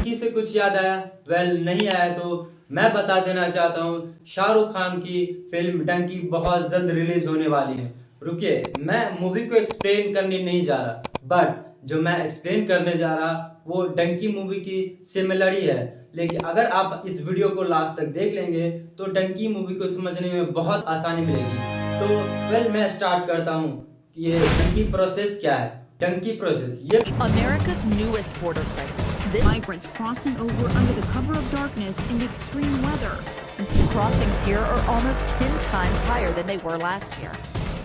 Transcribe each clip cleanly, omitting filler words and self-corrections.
डंकी से कुछ याद आया? वेल नहीं आया तो मैं बता देना चाहता हूँ, शाहरुख खान की फिल्म डंकी बहुत जल्द रिलीज होने वाली है। रुकिए, मैं मूवी को एक्सप्लेन करने नहीं जा रहा, बट जो मैं एक्सप्लेन करने जा रहा वो डंकी मूवी की सिमिलर ही है। लेकिन अगर आप इस वीडियो को लास्ट तक देख लेंगे तो डंकी मूवी को समझने में बहुत आसानी मिलेगी। तो वेल मैं स्टार्ट करता हूँ कि ये डंकी प्रोसेस क्या है। डंकी प्रोसेस ये America's newest border crisis. Migrants crossing over under the cover of darkness in extreme weather. And some crossings here are almost 10 times higher than they were last year.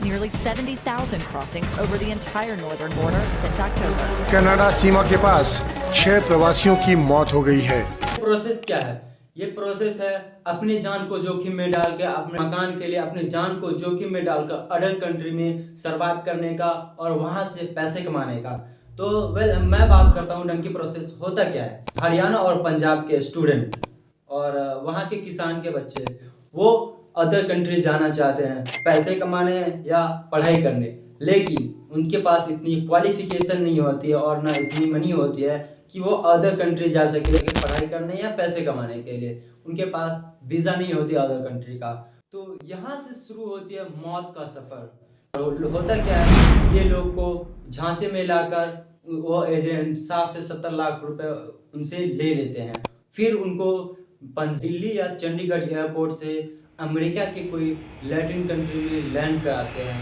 Nearly 70,000 crossings over the entire northern border since October. Canada सीमा के पास 6 प्रवासियों की मौत हो गई है। Process क्या है? ये प्रोसेस है अपनी जान को जोखिम में डाल के, अपने मकान के लिए अपनी जान को जोखिम में डालकर अदर कंट्री में सर्वाइव करने का और वहां से पैसे कमाने का। तो वेल मैं बात करता हूँ डंकी प्रोसेस होता क्या है। हरियाणा और पंजाब के स्टूडेंट और वहाँ के किसान के बच्चे वो अदर कंट्री जाना चाहते हैं पैसे कमाने या पढ़ाई करने, लेकिन उनके पास इतनी क्वालिफिकेशन नहीं होती है और ना इतनी मनी होती है कि वो अदर कंट्री जा सके पढ़ाई करने या पैसे कमाने के लिए। उनके पास वीज़ा नहीं होती अदर कंट्री का। तो यहाँ से शुरू होती है मौत का सफ़र। होता क्या है, ये लोग को झांसे में लाकर वो एजेंट 60 से 70 लाख रुपए उनसे ले लेते हैं। फिर उनको दिल्ली या चंडीगढ़ एयरपोर्ट से अमेरिका के कोई लैटिन कंट्री में लैंड कराते हैं,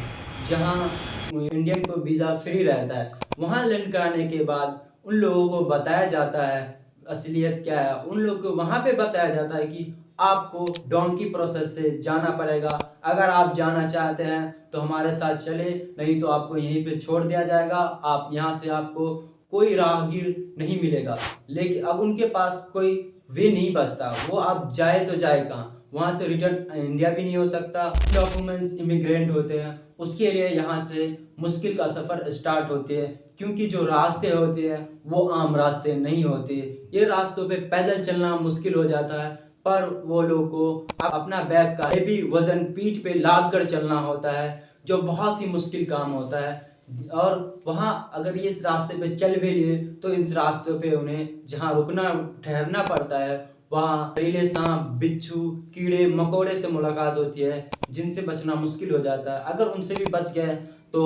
जहाँ इंडियन को वीज़ा फ्री रहता है। वहाँ लैंड कराने के बाद उन लोगों को बताया जाता है असलियत क्या है। उन लोगों को वहाँ पे बताया जाता है कि आपको डोंकी प्रोसेस से जाना पड़ेगा। अगर आप जाना चाहते हैं तो हमारे साथ चले, नहीं तो आपको यहीं पे छोड़ दिया जाएगा। आप यहाँ से आपको कोई राहगीर नहीं मिलेगा। लेकिन अब उनके पास कोई वे नहीं बचता, वो आप जाए तो जाए कहाँ? वहाँ से रिटर्न इंडिया भी नहीं हो सकता। डॉक्यूमेंट्स इमिग्रेंट होते हैं, उसके लिए यहाँ से मुश्किल का सफ़र स्टार्ट होती है, क्योंकि जो रास्ते होते हैं वो आम रास्ते नहीं होते। ये रास्तों पे पैदल चलना मुश्किल हो जाता है, पर वो लोगों को अपना बैग का हेवी वजन पीठ पे लाद कर चलना होता है, जो बहुत ही मुश्किल काम होता है। और वहाँ अगर इस रास्ते पे चल भी लिए तो इस रास्ते पे उन्हें जहाँ रुकना ठहरना पड़ता है वहाँ जहरीले सांप, बिच्छू, कीड़े मकोड़े से मुलाकात होती है, जिनसे बचना मुश्किल हो जाता है। अगर उनसे भी बच गए तो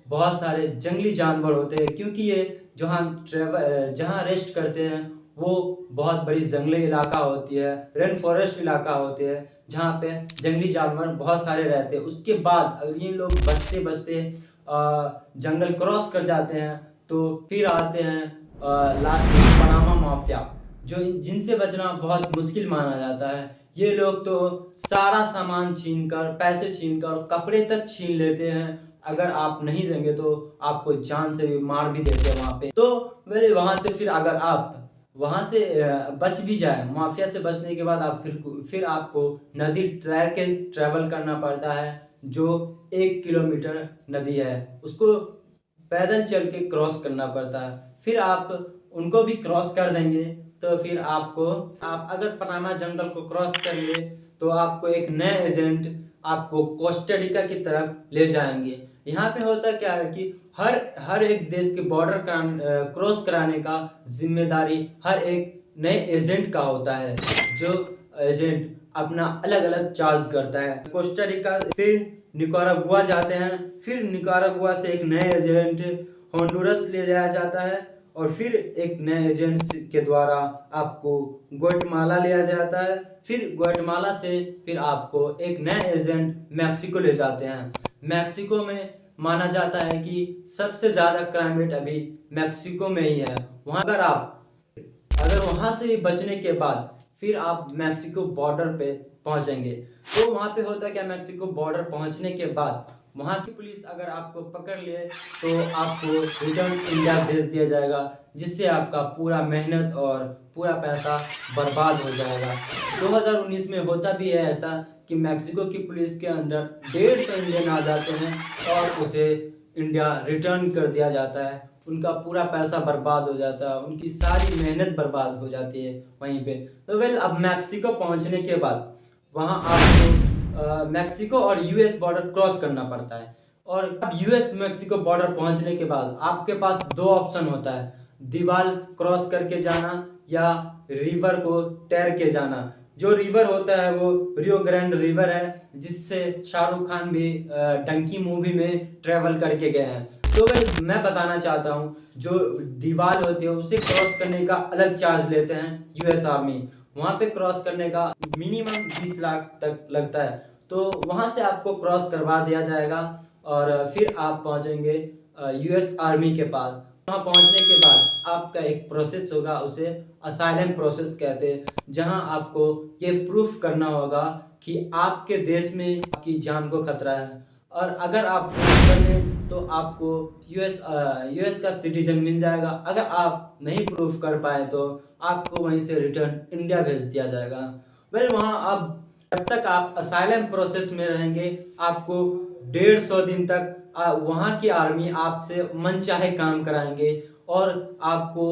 बहुत सारे जंगली जानवर होते हैं, क्योंकि ये जहाँ रेस्ट करते हैं वो बहुत बड़ी जंगली इलाका होती है, रेन फॉरेस्ट इलाका होती है, जहाँ पे जंगली जानवर बहुत सारे रहते हैं। उसके बाद अगर ये लोग बचते बचते जंगल क्रॉस कर जाते हैं तो फिर आते हैं लास्ट में पनामा माफिया, जो जिनसे बचना बहुत मुश्किल माना जाता है। ये लोग तो सारा सामान छीनकर, पैसे छीनकर, कपड़े तक छीन लेते हैं। अगर आप नहीं देंगे तो आपको जान से भी मार भी देते हैं वहाँ पे। तो मेरे वहाँ से फिर अगर आप वहाँ से बच भी जाए, माफिया से बचने के बाद आप फिर आपको नदी तैर के ट्रैवल करना पड़ता है, जो 1 किलोमीटर नदी है उसको पैदल चल के क्रॉस करना पड़ता है। फिर आप उनको भी क्रॉस कर देंगे तो फिर आप अगर पनामा जंगल को क्रॉस कर लिए तो आपको एक नए एजेंट आपको कोस्टारिका की तरफ ले जाएंगे। यहाँ पे होता क्या है कि हर एक देश के बॉर्डर क्रॉस कराने का जिम्मेदारी हर एक नए एजेंट का होता है, जो एजेंट अपना अलग अलग चार्ज करता है। कोस्टारिका फिर निकारागुआ जाते हैं, फिर निकारागुआ से एक नए एजेंट होंडुरस ले जाया जाता है, और फिर एक नए एजेंट के द्वारा आपको ग्वाटेमाला लिया जाता है। फिर ग्वाटेमाला से फिर आपको एक नए एजेंट मैक्सिको ले जाते हैं। मैक्सिको में माना जाता है कि सबसे ज़्यादा क्राइम रेट अभी मैक्सिको में ही है। वहाँ अगर वहाँ से भी बचने के बाद फिर आप मैक्सिको बॉर्डर पे पहुँचेंगे। तो वहाँ पे होता है क्या, मैक्सिको बॉर्डर पहुँचने के बाद वहाँ की पुलिस अगर आपको पकड़ लिए तो आपको रिटर्न इंडिया भेज दिया जाएगा, जिससे आपका पूरा मेहनत और पूरा पैसा बर्बाद हो जाएगा। 2019 में होता भी है ऐसा कि मैक्सिको की पुलिस के अंदर 150 इंडियन आ जाते हैं और उसे इंडिया रिटर्न कर दिया जाता है। उनका पूरा पैसा बर्बाद हो जाता है, उनकी सारी मेहनत बर्बाद हो जाती है वहीं पे। तो वेल अब मैक्सिको पहुंचने के बाद वहां आपको मैक्सिको और यूएस बॉर्डर क्रॉस करना पड़ता है। और अब यूएस मैक्सिको बॉर्डर पहुंचने के बाद आपके पास 2 ऑप्शन होता है। दीवार क्रॉस करके जाना या रिवर को तैर के जाना। जो रिवर होता है वो रियो ग्रैंड रिवर है, जिससे शाहरुख खान भी डंकी मूवी में ट्रेवल करके गए हैं। तो गाइस मैं बताना चाहता हूँ, जो दीवार होती है उसे क्रॉस करने का अलग चार्ज लेते हैं यूएस आर्मी। वहाँ पे क्रॉस करने का मिनिमम 20 लाख तक लगता है। तो वहाँ से आपको क्रॉस करवा दिया जाएगा और फिर आप पहुँचेंगे यूएस आर्मी के पास। वहाँ पहुँचने के बाद आपका एक प्रोसेस होगा, उसे असाइलम प्रोसेस कहते हैं, जहाँ आपको ये प्रूफ करना होगा कि आपके देश में आपकी जान को खतरा है। और अगर आप प्रूफ कर लें तो आपको यूएस का सिटीजन मिल जाएगा। अगर आप नहीं प्रूफ कर पाए तो आपको वहीं से रिटर्न इंडिया भेज दिया जाएगा। वहाँ आप जब तक आप असाइलम प्रोसेस में रहेंगे, आपको 150 दिन तक वहाँ की आर्मी आपसे मनचाहे काम कराएंगे और आपको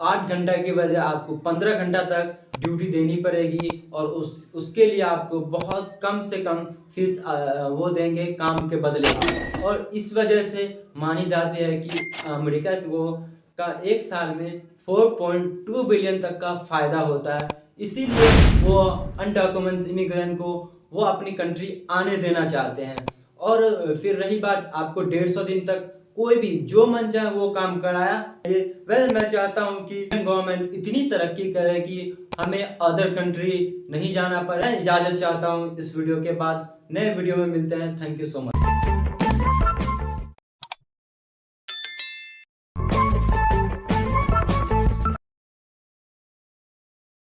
8 घंटा की बजाय आपको 15 घंटा तक ड्यूटी देनी पड़ेगी और उसके लिए आपको बहुत कम से कम फीस वो देंगे काम के बदले में। और इस वजह से मानी जाती है कि अमेरिका का एक साल में 4.2 बिलियन तक का फ़ायदा होता है। इसीलिए वो अनडॉक्यूमेंट्स इमिग्रेंट को वो अपनी कंट्री आने देना चाहते हैं। और फिर रही बात, आपको 150 दिन तक कोई भी जो मन चाहे वो काम कराया। मैं चाहता हूँ कि गवर्नमेंट इतनी तरक्की करे कि हमें अदर कंट्री नहीं जाना पड़े। इजाज़त चाहता हूँ इस वीडियो के बाद। नए वीडियो में मिलते हैं। Thank you so much.